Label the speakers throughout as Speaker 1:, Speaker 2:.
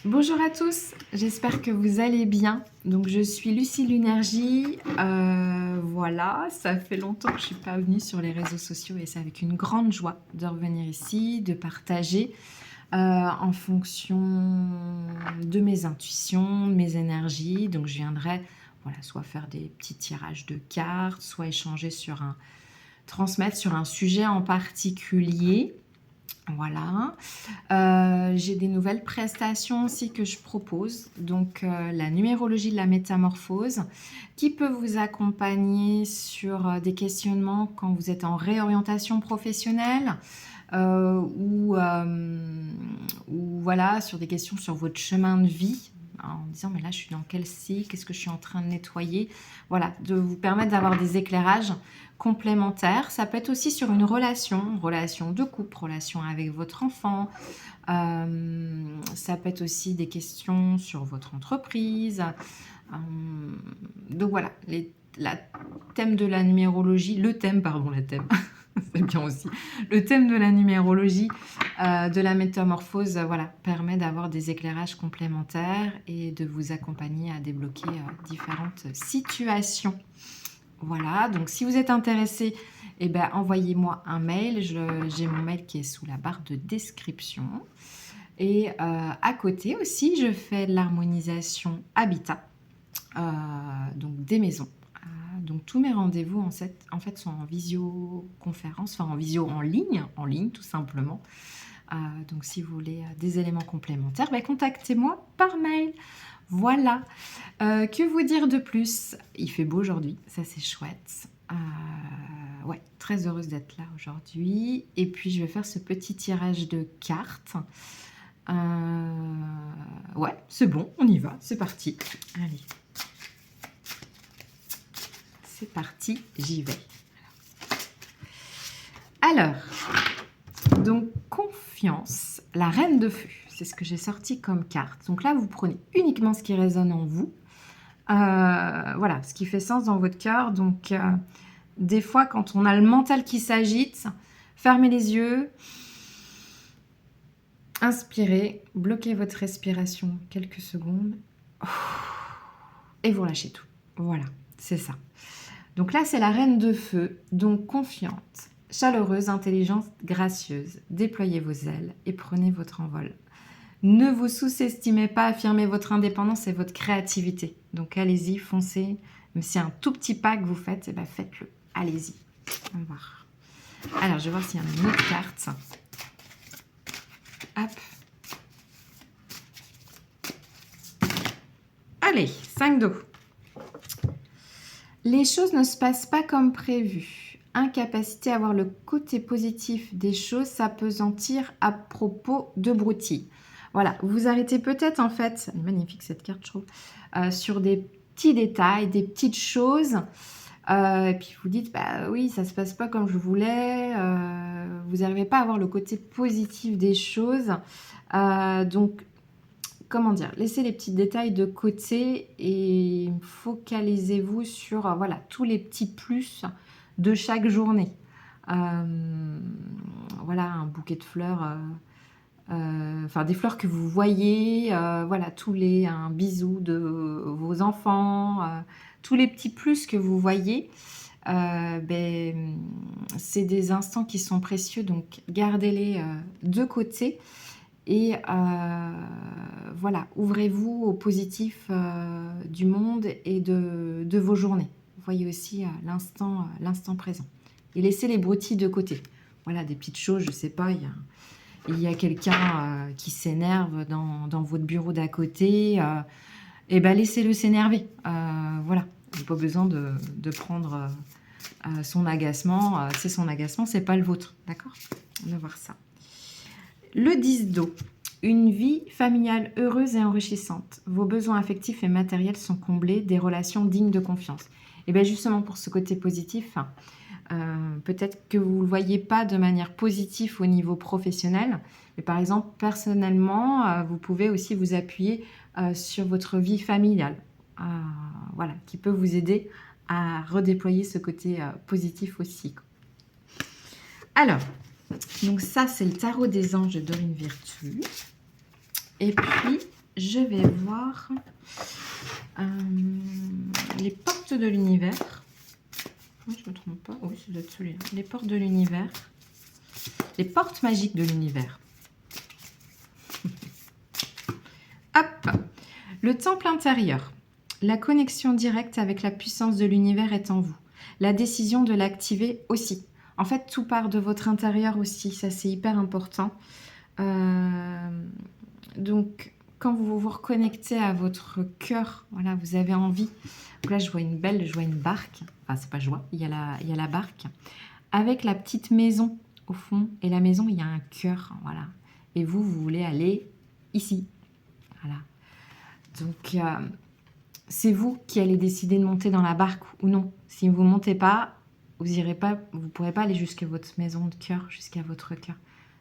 Speaker 1: Bonjour à tous, j'espère que vous allez bien. Donc je suis Lucie Lunergie. Voilà, ça fait longtemps que je ne suis pas venue sur les réseaux sociaux et c'est avec une grande joie de revenir ici, de partager en fonction de mes intuitions, de mes énergies. Donc je viendrai voilà, soit faire des petits tirages de cartes, soit échanger transmettre sur un sujet en particulier. Voilà. J'ai des nouvelles prestations aussi que je propose. Donc, la numérologie de la métamorphose qui peut vous accompagner sur des questionnements quand vous êtes en réorientation professionnelle ou voilà, sur des questions sur votre chemin de vie en disant mais là je suis dans quel cycle, qu'est-ce que je suis en train de nettoyer, voilà, de vous permettre d'avoir des éclairages complémentaires. Ça peut être aussi sur une relation de couple, relation avec votre enfant. Ça peut être aussi des questions sur votre entreprise. Donc voilà, la thème de la numérologie, le thème, c'est bien aussi. Le thème de la numérologie, de la métamorphose, voilà, permet d'avoir des éclairages complémentaires et de vous accompagner à débloquer différentes situations. Voilà, donc si vous êtes intéressé, eh ben, envoyez-moi un mail. J'ai mon mail qui est sous la barre de description. Et à côté aussi, je fais de l'harmonisation habitat, donc des maisons. Donc tous mes rendez-vous en fait sont en visioconférence, enfin en ligne tout simplement. Donc si vous voulez des éléments complémentaires, ben, contactez-moi par mail. Voilà. Que vous dire de plus? Il fait beau aujourd'hui, ça c'est chouette. Ouais, très heureuse d'être là aujourd'hui. Et puis je vais faire ce petit tirage de cartes. Ouais, c'est bon, on y va, c'est parti. Allez. C'est parti, j'y vais. Alors, donc confiance, la reine de feu, c'est ce que j'ai sorti comme carte. Donc là, vous prenez uniquement ce qui résonne en vous. Voilà, ce qui fait sens dans votre cœur. Donc, des fois, quand on a le mental qui s'agite, fermez les yeux, inspirez, bloquez votre respiration quelques secondes et vous lâchez tout. Voilà, c'est ça. Donc là, c'est la reine de feu, donc confiante, chaleureuse, intelligente, gracieuse. Déployez vos ailes et prenez votre envol. Ne vous sous-estimez pas, affirmez votre indépendance et votre créativité. Donc allez-y, foncez. Même si c'est un tout petit pas que vous faites, eh ben faites-le. Allez-y. On va voir. Alors, je vais voir s'il y a une autre carte. Hop. Allez, 5 d'eau. Les choses ne se passent pas comme prévu. Incapacité à voir le côté positif des choses, s'appesantir à propos de broutilles. Voilà, vous arrêtez peut-être en fait, elle est magnifique cette carte je trouve, sur des petits détails, des petites choses. Et puis vous dites, bah oui, ça se passe pas comme je voulais. Vous n'arrivez pas à voir le côté positif des choses. Donc, comment dire, laissez les petits détails de côté et focalisez-vous sur voilà, tous les petits plus de chaque journée. Voilà, un bouquet de fleurs, enfin des fleurs que vous voyez, voilà, un bisou de vos enfants, tous les petits plus que vous voyez. C'est des instants qui sont précieux, donc gardez-les de côté. Et voilà, ouvrez-vous au positif du monde et de vos journées. Voyez aussi l'instant présent. Et laissez les broutilles de côté. Voilà, des petites choses, je ne sais pas, il y a quelqu'un qui s'énerve dans votre bureau d'à côté. Et ben laissez-le s'énerver. Voilà, vous n'avez pas besoin de prendre son agacement. C'est son agacement, c'est pas le vôtre. D'accord? On va voir ça. Le 10 d'eau, une vie familiale heureuse et enrichissante. Vos besoins affectifs et matériels sont comblés, des relations dignes de confiance. Et bien justement pour ce côté positif, peut-être que vous ne le voyez pas de manière positive au niveau professionnel, mais par exemple personnellement, vous pouvez aussi vous appuyer sur votre vie familiale, voilà, qui peut vous aider à redéployer ce côté positif aussi. Alors, donc ça, c'est le tarot des anges de Dorine Virtue. Et puis, je vais voir les portes de l'univers. Oui, je ne me trompe pas. Oui, c'est doit être celui-là. Les portes de l'univers. Les portes magiques de l'univers. Hop. Le temple intérieur. La connexion directe avec la puissance de l'univers est en vous. La décision de l'activer aussi. En fait, tout part de votre intérieur aussi. Ça, c'est hyper important. Donc, quand vous vous reconnectez à votre cœur, voilà, vous avez envie. Donc là, je vois une barque. Enfin, c'est pas joie, il y a la barque. Avec la petite maison au fond. Et la maison, il y a un cœur, voilà. Et vous voulez aller ici. Voilà. Donc, c'est vous qui allez décider de monter dans la barque ou non. Si vous ne montez pas, vous ne pourrez pas aller jusqu'à votre maison de cœur, jusqu'à votre cœur.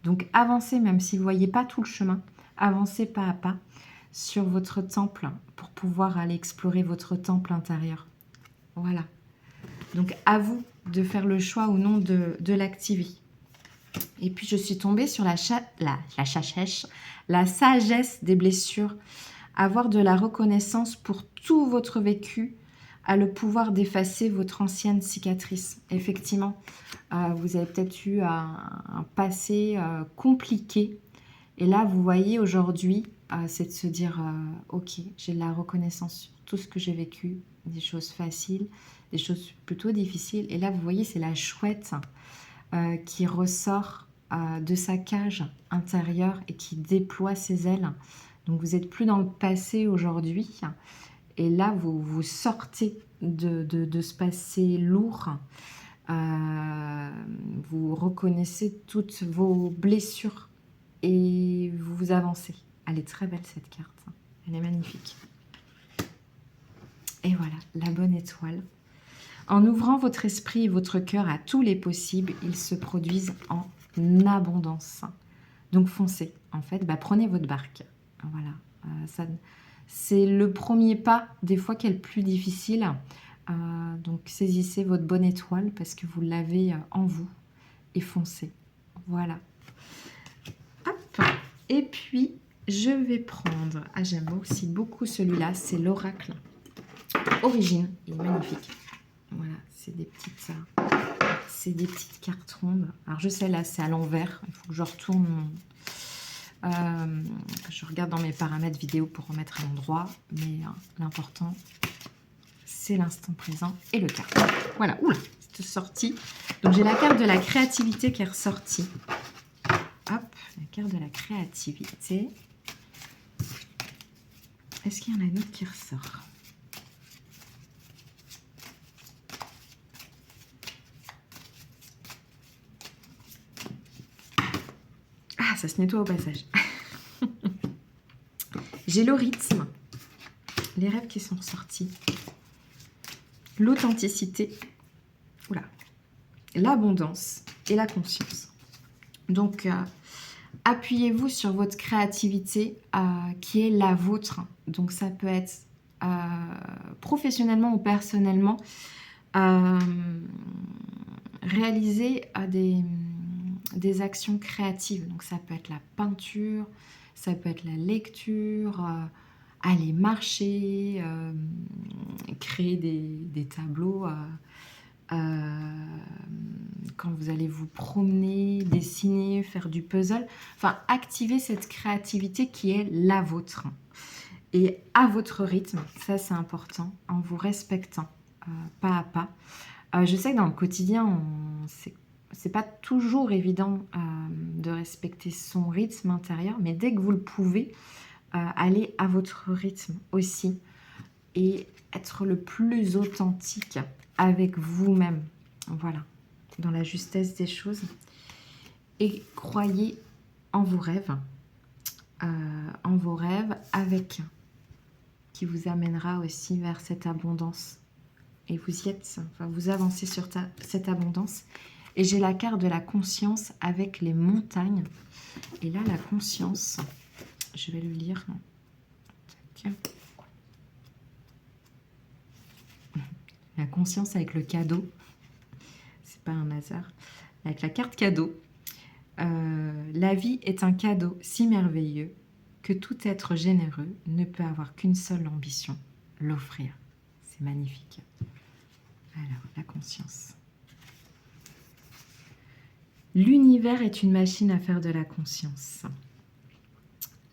Speaker 1: Donc, avancez, même si vous ne voyez pas tout le chemin. Avancez pas à pas sur votre temple pour pouvoir aller explorer votre temple intérieur. Voilà. Donc, à vous de faire le choix ou non de l'activer. Et puis, je suis tombée sur la sagesse des blessures. Avoir de la reconnaissance pour tout votre vécu a le pouvoir d'effacer votre ancienne cicatrice. Effectivement, vous avez peut-être eu un passé compliqué. Et là, vous voyez aujourd'hui, c'est de se dire, ok, j'ai de la reconnaissance sur tout ce que j'ai vécu, des choses faciles, des choses plutôt difficiles. Et là, vous voyez, c'est la chouette qui ressort de sa cage intérieure et qui déploie ses ailes. Donc, vous n'êtes plus dans le passé aujourd'hui. Et là, vous sortez de ce passé lourd. Vous reconnaissez toutes vos blessures et vous avancez. Elle est très belle cette carte. Elle est magnifique. Et voilà, la bonne étoile. En ouvrant votre esprit et votre cœur à tous les possibles, ils se produisent en abondance. Donc foncez. En fait, prenez votre barque. Voilà. C'est le premier pas, des fois, qui est le plus difficile. Donc saisissez votre bonne étoile parce que vous l'avez en vous et foncez. Voilà. Hop. Et puis, je vais prendre... Ah, j'aime aussi beaucoup celui-là. C'est l'oracle Origine. Il est magnifique. Voilà, c'est des petites cartes rondes. Alors, je sais, là, c'est à l'envers. Il faut que je retourne je regarde dans mes paramètres vidéo pour remettre à l'endroit. Mais l'important, c'est l'instant présent et le carte. Voilà, oula, c'est sorti. Donc, j'ai la carte de la créativité qui est ressortie. Hop, la carte de la créativité. Est-ce qu'il y en a une autre qui ressort? Ah, ça se nettoie au passage. J'ai le rythme, les rêves qui sont ressortis, l'authenticité, l'abondance et la conscience. Donc, appuyez-vous sur votre créativité qui est la vôtre. Donc, ça peut être professionnellement ou personnellement réaliser des actions créatives. Donc, ça peut être la peinture, ça peut être la lecture, aller marcher, créer des tableaux quand vous allez vous promener, dessiner, faire du puzzle. Enfin, activer cette créativité qui est la vôtre. Et à votre rythme, ça c'est important, en vous respectant pas à pas. Je sais que dans le quotidien, c'est pas toujours évident de respecter son rythme intérieur, mais dès que vous le pouvez, allez à votre rythme aussi et être le plus authentique avec vous-même. Voilà, dans la justesse des choses. Et croyez en vos rêves, avec qui vous amènera aussi vers cette abondance. Et vous y êtes, enfin, vous avancez sur cette abondance. Et j'ai la carte de la conscience avec les montagnes. Et là, la conscience, je vais le lire. Tac. La conscience avec le cadeau. C'est pas un hasard. Avec la carte cadeau. La vie est un cadeau si merveilleux que tout être généreux ne peut avoir qu'une seule ambition, l'offrir. C'est magnifique. Alors, la conscience. L'univers est une machine à faire de la conscience.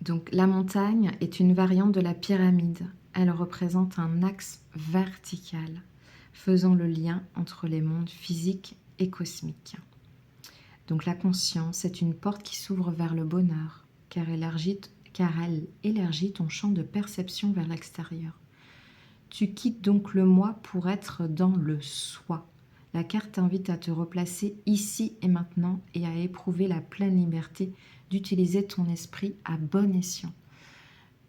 Speaker 1: Donc, la montagne est une variante de la pyramide. Elle représente un axe vertical, faisant le lien entre les mondes physiques et cosmiques. Donc, la conscience est une porte qui s'ouvre vers le bonheur, car elle élargit ton champ de perception vers l'extérieur. Tu quittes donc le moi pour être dans le soi. La carte t'invite à te replacer ici et maintenant et à éprouver la pleine liberté d'utiliser ton esprit à bon escient.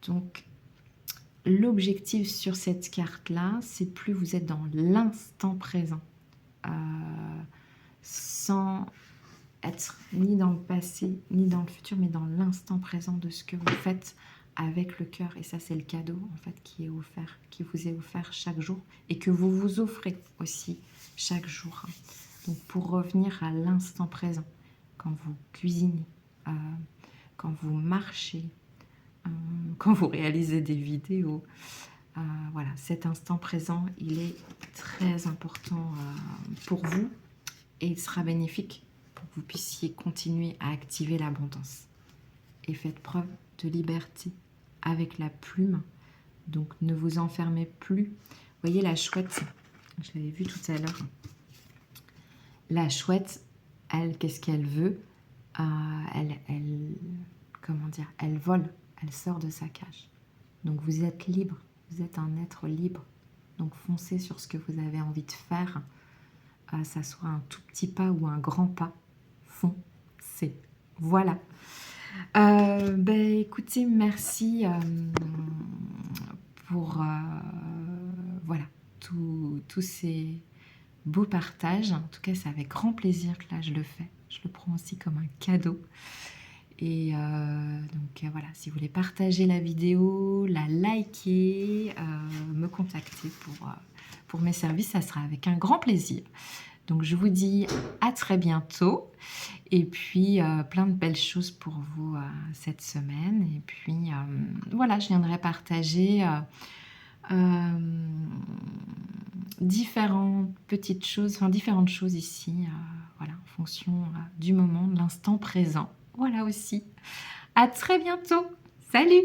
Speaker 1: Donc, l'objectif sur cette carte-là, c'est plus vous êtes dans l'instant présent, sans être ni dans le passé, ni dans le futur, mais dans l'instant présent de ce que vous faites avec le cœur. Et ça, c'est le cadeau, en fait, qui vous est offert chaque jour et que vous vous offrez aussi chaque jour. Donc, pour revenir à l'instant présent, quand vous cuisinez, quand vous marchez, quand vous réalisez des vidéos, voilà, cet instant présent, il est très important pour vous et il sera bénéfique pour que vous puissiez continuer à activer l'abondance. Et faites preuve de liberté avec la plume. Donc, ne vous enfermez plus. Vous voyez la chouette, je l'avais vu tout à l'heure. La chouette, elle, qu'est-ce qu'elle veut? Comment dire? Elle vole, elle sort de sa cage. Donc, vous êtes libre, vous êtes un être libre. Donc, foncez sur ce que vous avez envie de faire. Ça soit un tout petit pas ou un grand pas. Foncez. Voilà. Écoutez, merci pour voilà, tous ces beaux partages. En tout cas, c'est avec grand plaisir que là, je le fais. Je le prends aussi comme un cadeau. Et donc voilà, si vous voulez partager la vidéo, la liker, me contacter pour mes services, ça sera avec un grand plaisir. Donc je vous dis à très bientôt et puis plein de belles choses pour vous cette semaine. Et puis voilà, je viendrai partager différentes petites choses, enfin différentes choses ici, voilà, en fonction du moment, de l'instant présent. Voilà aussi. À très bientôt. Salut!